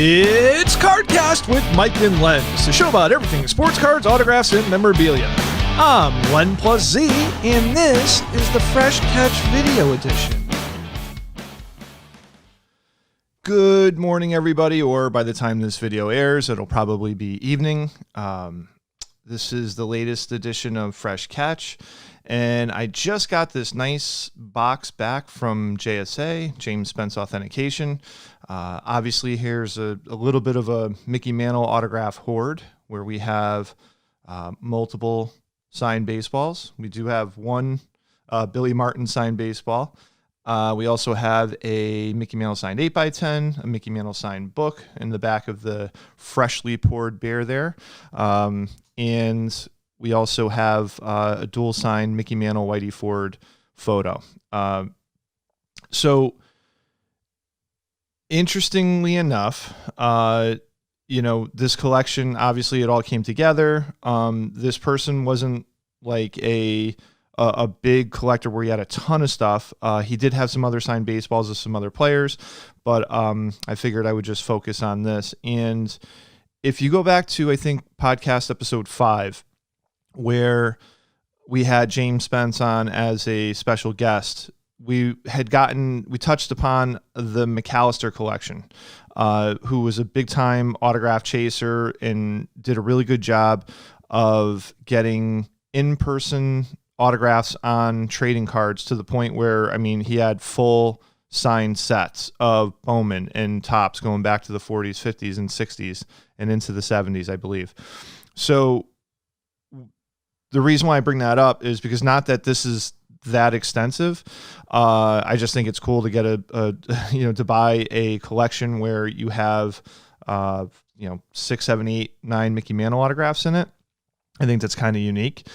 It's CardKast with Mike and Lenz, the show about everything sports cards, autographs, and memorabilia. I'm Len plus Z, and this is the Fresh Catch Video Edition. Good morning, everybody, or by the time this video airs, it'll probably be evening. This is the latest edition of Fresh Catch, and I just got this nice box back from JSA, James Spence Authentication. Obviously, here's a little bit of a Mickey Mantle autograph hoard where we have multiple signed baseballs. We do have one Billy Martin signed baseball. We also have a Mickey Mantle signed 8x10, a Mickey Mantle signed book in the back of the freshly poured beer there. And we also have a dual signed Mickey Mantle Whitey Ford photo. So interestingly enough, this collection, obviously it all came together. This person wasn't like a big collector where he had a ton of stuff. He did have some other signed baseballs of some other players, but I figured I would just focus on this. And if you go back to, I think, podcast episode 5, where we had James Spence on as a special guest, we touched upon the McAllister collection, who was a big time autograph chaser and did a really good job of getting in-person autographs on trading cards to the point where, he had full signed sets of Bowman and Topps going back to the 40s, 50s, and 60s and into the 70s, I believe. So the reason why I bring that up is because not that this is that extensive. I just think it's cool to get to buy a collection where you have 6, 7, 8, 9 Mickey Mantle autographs in it. I think that's kind of unique.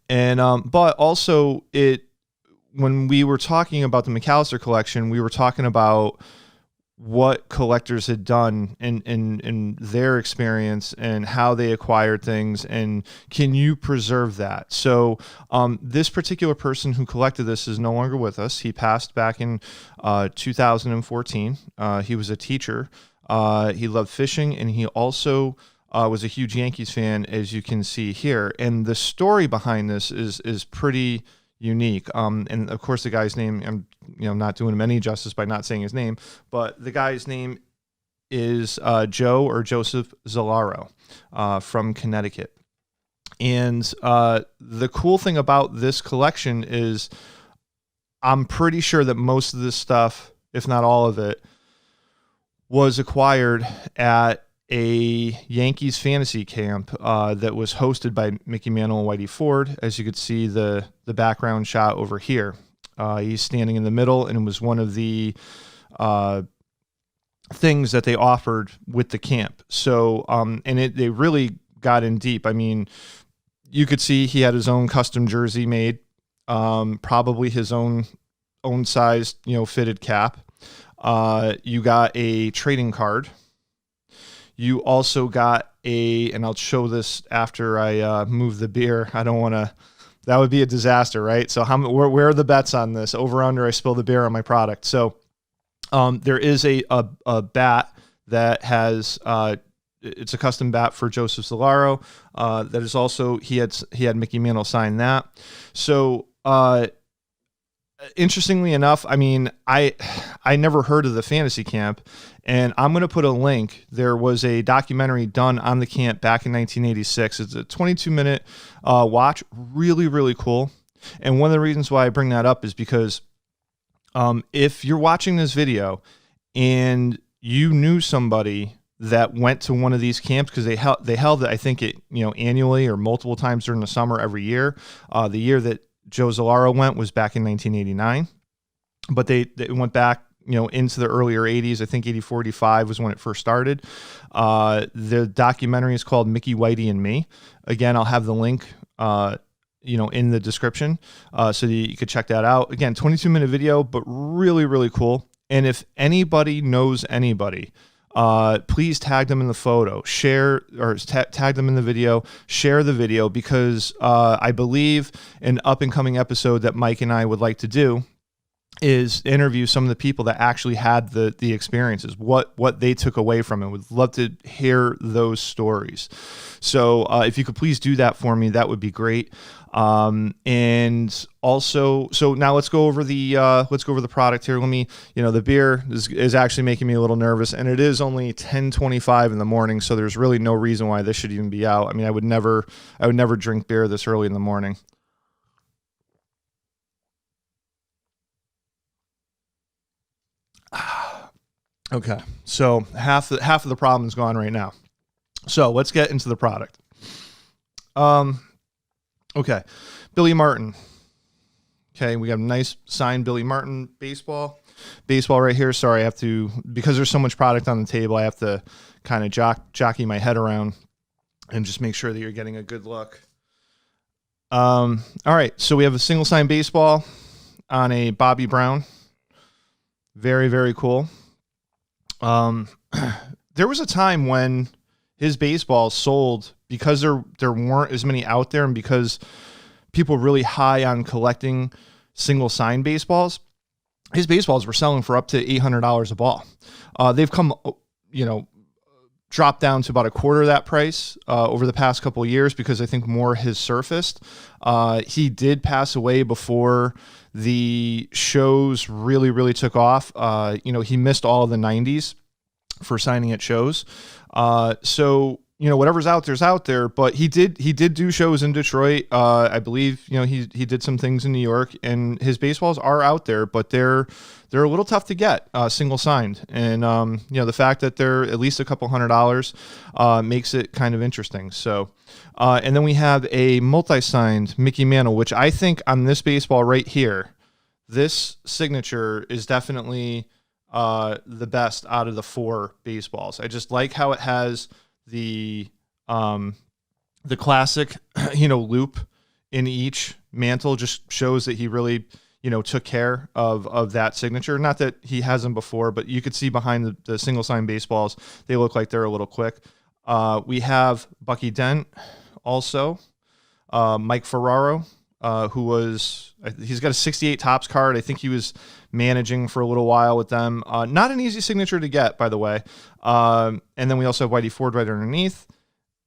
And but also when we were talking about the McAllister collection, we were talking about what collectors had done in their experience and how they acquired things, and can you preserve that? So this particular person who collected this is no longer with us. He passed back in 2014. He was a teacher. He loved fishing, and he also was a huge Yankees fan, as you can see here. And the story behind this is pretty unique. And of course, the guy's name, I'm not doing him any justice by not saying his name, but the guy's name is Joe or Joseph Zalaro from Connecticut. And the cool thing about this collection is I'm pretty sure that most of this stuff, if not all of it, was acquired at a Yankees fantasy camp that was hosted by Mickey Mantle and Whitey Ford. As you could see the background shot over here. He's standing in the middle, and it was one of the things that they offered with the camp. So, they really got in deep. You could see he had his own custom jersey made, probably his own sized, fitted cap. You got a trading card. You also got and I'll show this after I move the beer. I don't want to, that would be a disaster, right? So where are the bets on this? Over, under, I spill the beer on my product. So there is a bat that has, it's a custom bat for Joseph Zalaro. That is also, he had Mickey Mantle sign that. So interestingly enough, I never heard of the fantasy camp, and I'm going to put a link. There was a documentary done on the camp back in 1986. It's a 22-minute watch. Really, really cool. And one of the reasons why I bring that up is because if you're watching this video and you knew somebody that went to one of these camps, because they held it, I think it annually or multiple times during the summer every year. The year that Joe Zalaro went was back in 1989, but they went back, into the earlier 80s. I think 84, 85 was when it first started. The documentary is called Mickey, Whitey, and Me. Again, I'll have the link, in the description, so that you could check that out. Again, 22-minute video, but really, really cool. And if anybody knows anybody, please tag them in the photo, share, or tag them in the video, share the video, because I believe an up and coming episode that Mike and I would like to do is interview some of the people that actually had the experiences, what they took away from it. Would love to hear those stories. So if you could please do that for me, that would be great. And also, so now let's go over the product here. Let me, the beer is actually making me a little nervous, and it is only 10:25 in the morning. So there's really no reason why this should even be out. I mean, I would never drink beer this early in the morning. Okay, so half of the problem is gone right now. So let's get into the product. Okay, Billy Martin. Okay, we got a nice signed Billy Martin baseball right here. Sorry, I have to, because there's so much product on the table, I have to kind of jockey my head around and just make sure that you're getting a good look. All right, so we have a single signed baseball on a Bobby Brown. Very, very cool. There was a time when his baseballs sold because there weren't as many out there, and because people were really high on collecting single sign baseballs, his baseballs were selling for up to $800 a ball. They've come, dropped down to about a quarter of that price over the past couple of years, because I think more has surfaced. He did pass away before the shows really, really took off. He missed all of the 90s for signing at shows. So, whatever's out there's out there, but he did do shows in Detroit. I believe, he did some things in New York, and his baseballs are out there, but they're a little tough to get single signed. And, the fact that they're at least a couple $100 makes it kind of interesting. So, and then we have a multi-signed Mickey Mantle, which I think on this baseball right here, this signature is definitely the best out of the 4 baseballs. I just like how it has the classic, loop in each mantle. Just shows that he really, took care of that signature. Not that he hasn't before, but you could see behind the single sign baseballs, they look like they're a little quick. We have Bucky Dent also, Mike Ferraro, he's got a 68 Topps card. I think he was managing for a little while with them. Not an easy signature to get, by the way. And then we also have Whitey Ford right underneath.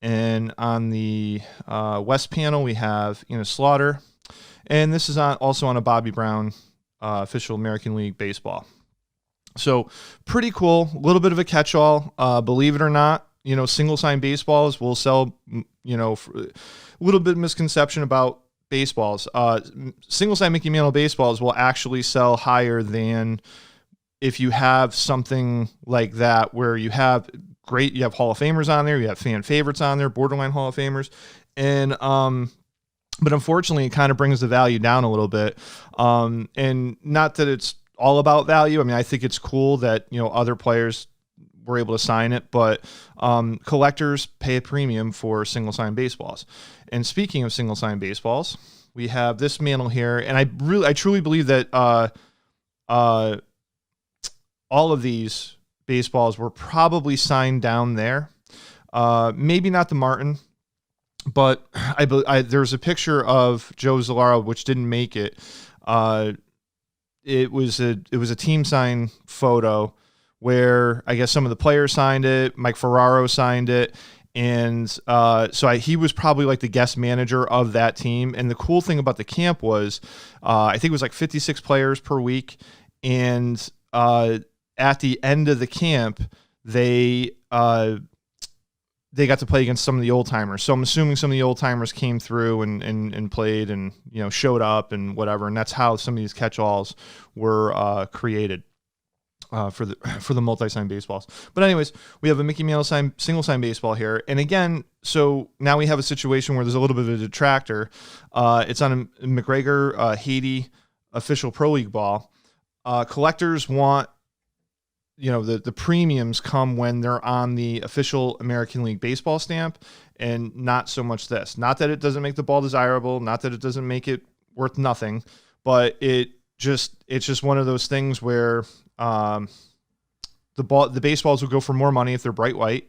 And on the West panel, we have Slaughter. And this is also on a Bobby Brown official American League baseball. So pretty cool. A little bit of a catch-all. Believe it or not, single sign baseballs will sell, for a little bit of misconception about baseballs. Single sign Mickey Mantle baseballs will actually sell higher than if you have something like that, where you have Hall of Famers on there, you have fan favorites on there, borderline Hall of Famers. And, but unfortunately, it kind of brings the value down a little bit. And not that it's all about value. I mean, I think it's cool that, other players were able to sign it, but collectors pay a premium for single sign baseballs. And speaking of single sign baseballs, we have this Mantle here, and I truly believe that all of these baseballs were probably signed down there. Maybe not the Martin, but there's a picture of Joe Zalaro which didn't make it. It was a team sign photo where I guess some of the players signed it. Mike Ferraro signed it. And he was probably like the guest manager of that team. And the cool thing about the camp was, I think it was like 56 players per week. And at the end of the camp, they got to play against some of the old timers. So I'm assuming some of the old timers came through and played and, showed up and whatever. And that's how some of these catch-alls were created. For the multi-sign baseballs. But anyways, we have a Mickey Mantle single sign baseball here. And again, so now we have a situation where there's a little bit of a detractor. It's on a McGregor Haiti official Pro League ball. Collectors want, the premiums come when they're on the official American League baseball stamp, and not so much this. Not that it doesn't make the ball desirable, not that it doesn't make it worth nothing, but it's just one of those things where the baseballs will go for more money if they're bright white,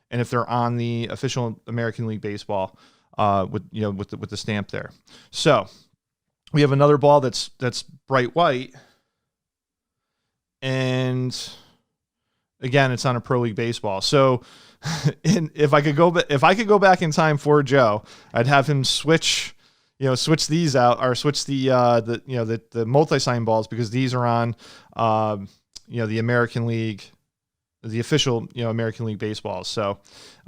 and if they're on the official American League baseball with the stamp there. So we have another ball that's bright white, and again, it's on a Pro League baseball. So if I could go back in time for Joe, I'd have him switch these out, or switch the multi-sign balls, because these are on the American League, the official American League baseballs. So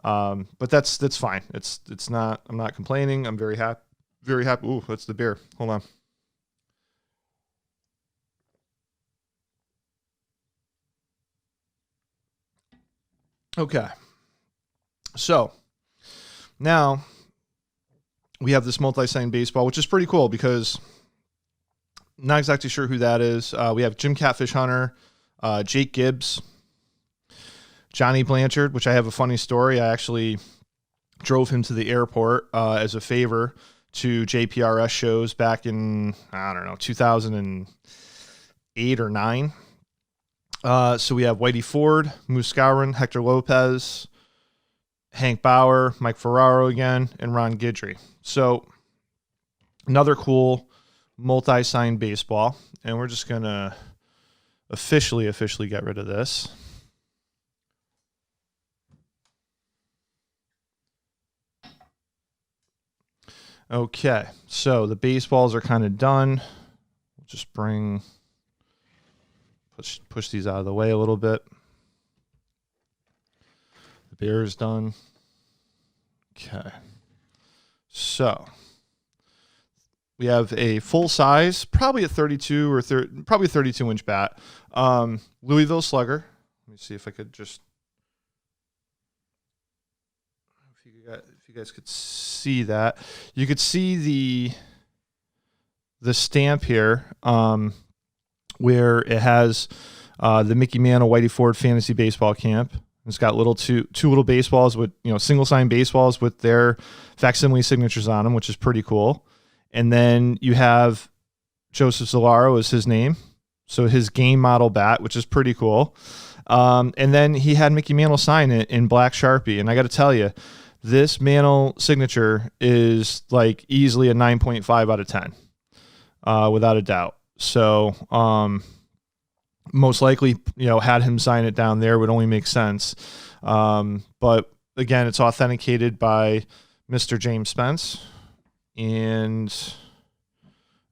but that's fine. It's not, I'm not complaining. I'm very happy. Ooh, that's the beer. Hold on. Okay. So now we have this multi-sign baseball, which is pretty cool because I'm not exactly sure who that is. We have Jim Catfish Hunter, Jake Gibbs, Johnny Blanchard, which I have a funny story. I actually drove him to the airport as a favor to JPRS shows back in, 2008 or 9. So we have Whitey Ford, Moose Gowron, Hector Lopez, Hank Bauer, Mike Ferraro again, and Ron Guidry. So another cool multi-sign baseball. And we're just going to officially get rid of this. Okay, so the baseballs are kind of done. We'll just push these out of the way a little bit. The beer is done. Okay, so we have a full size, probably a 32 or probably a 32-inch bat. Louisville Slugger. Let me see if I could just. If you guys could see that, you could see the stamp here, where it has the Mickey Mantle Whitey Ford Fantasy Baseball Camp. It's got two little baseballs with single sign baseballs with their facsimile signatures on them, which is pretty cool. And then you have Joseph Zolaro as his name, so his game model bat, which is pretty cool. And then he had Mickey Mantle sign it in black Sharpie, and I got to tell you, this Mantle signature is like easily a 9.5 out of 10, without a doubt. So most likely, had him sign it down there would only make sense. But again, it's authenticated by Mr. James Spence, and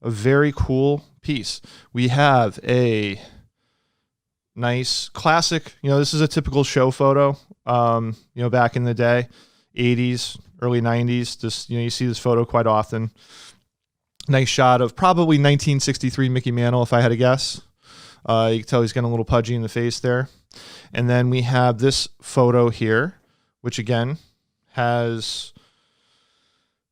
a very cool piece. We have a nice classic, this is a typical show photo, back in the day. 80s, early 90s. Just, you see this photo quite often. Nice shot of probably 1963 Mickey Mantle, if I had to guess. You can tell he's getting a little pudgy in the face there. And then we have this photo here, which again has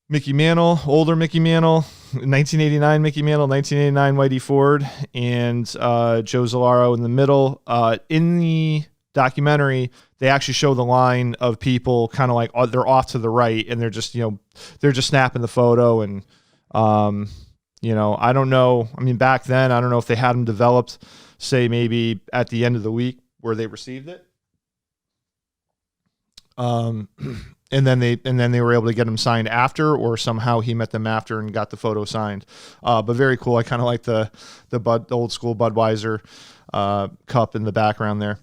Mickey Mantle, older Mickey Mantle, 1989 Mickey Mantle, 1989 Whitey Ford, and Joe Zolaro in the middle. In the documentary, they actually show the line of people kind of like they're off to the right, and they're just snapping the photo. And I don't know, back then I don't know if they had them developed, say maybe at the end of the week where they received it, and then they were able to get them signed after, or somehow he met them after and got the photo signed. But very cool. I kind of like the old school Budweiser cup in the background there.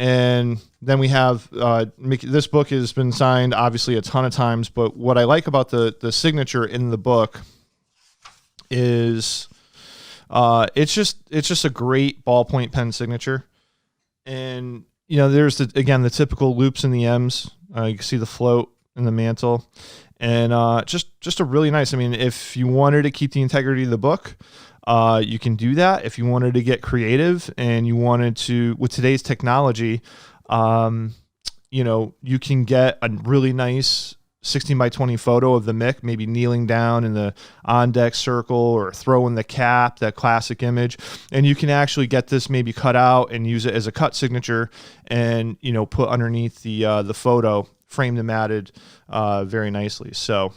And then we have this book has been signed obviously a ton of times, but what I like about the signature in the book is it's just a great ballpoint pen signature. And there's the typical loops in the M's. You can see the float in the mantle, and just a really nice. If you wanted to keep the integrity of the book, you can do that. If you wanted to get creative and you wanted to, with today's technology, you can get a really nice 16 by 20 photo of the Mick, maybe kneeling down in the on deck circle or throwing the cap, that classic image. And you can actually get this maybe cut out and use it as a cut signature, and, put underneath the photo, framed and matted very nicely. So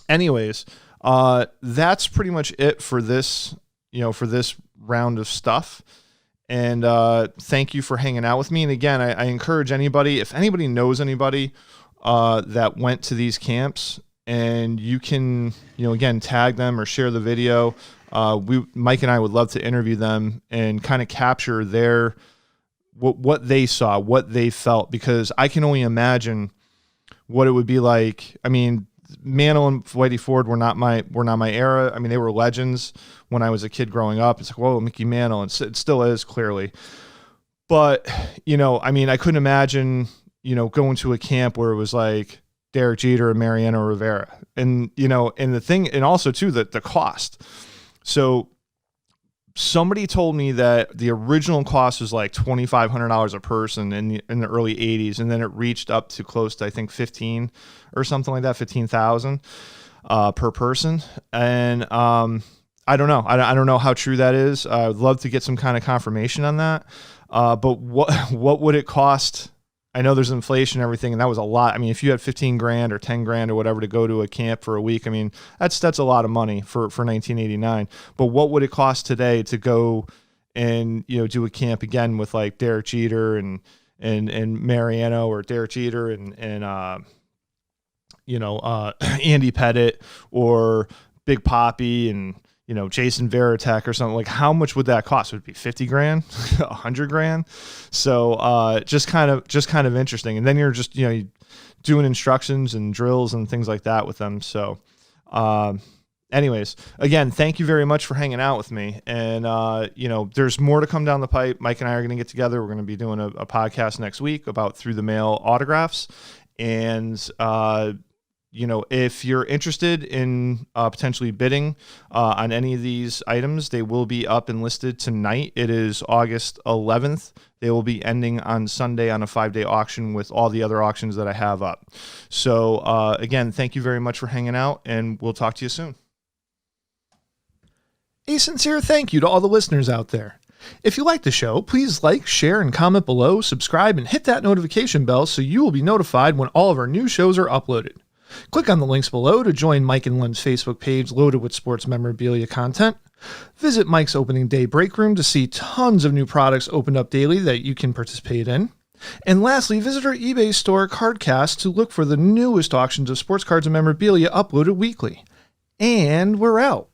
anyways, that's pretty much it for this, for this round of stuff. And thank you for hanging out with me. And again, I encourage anybody, if anybody knows anybody that went to these camps, and you can, again, tag them or share the video. Mike and I would love to interview them and kind of capture their what they saw, what they felt, because I can only imagine what it would be like. I mean, Mantle and Whitey Ford were not my era. I mean, they were legends when I was a kid growing up. It's like, whoa, Mickey Mantle, and it still is, clearly. But, I mean, I couldn't imagine, going to a camp where it was like Derek Jeter and Mariano Rivera. And, and the thing, and also too, the cost. So somebody told me that the original cost was like $2,500 a person in the early 80s. And then it reached up to close to, I think, 15 or something like that, 15,000 per person. And I don't know. I don't know how true that is. I would love to get some kind of confirmation on that. But what would it cost? I know there's inflation and everything, and that was a lot. I mean, if you had 15 grand or 10 grand or whatever to go to a camp for a week, I mean, that's a lot of money for 1989. But what would it cost today to go and, do a camp again with like Derek Jeter and Mariano, or Derek Jeter and Andy Pettit, or Big Papi and, Jason Varitek or something? Like, how much would that cost? Would it be 50 grand, 100 grand? So, just kind of interesting. And then you're just, doing instructions and drills and things like that with them. So, anyways, again, thank you very much for hanging out with me. And, there's more to come down the pipe. Mike and I are going to get together. We're going to be doing a podcast next week about through the mail autographs. And, if you're interested in potentially bidding on any of these items, they will be up and listed tonight. It is August 11th. They will be ending on Sunday on a 5-day auction with all the other auctions that I have up. So, again, thank you very much for hanging out, and we'll talk to you soon. A sincere thank you to all the listeners out there. If you like the show, please like, share, and comment below, subscribe, and hit that notification bell so you will be notified when all of our new shows are uploaded. Click on the links below to join Mike and Len's Facebook page loaded with sports memorabilia content. Visit Mike's opening day break room to see tons of new products opened up daily that you can participate in. And lastly, visit our eBay store, CardKast, to look for the newest auctions of sports cards and memorabilia uploaded weekly. And we're out.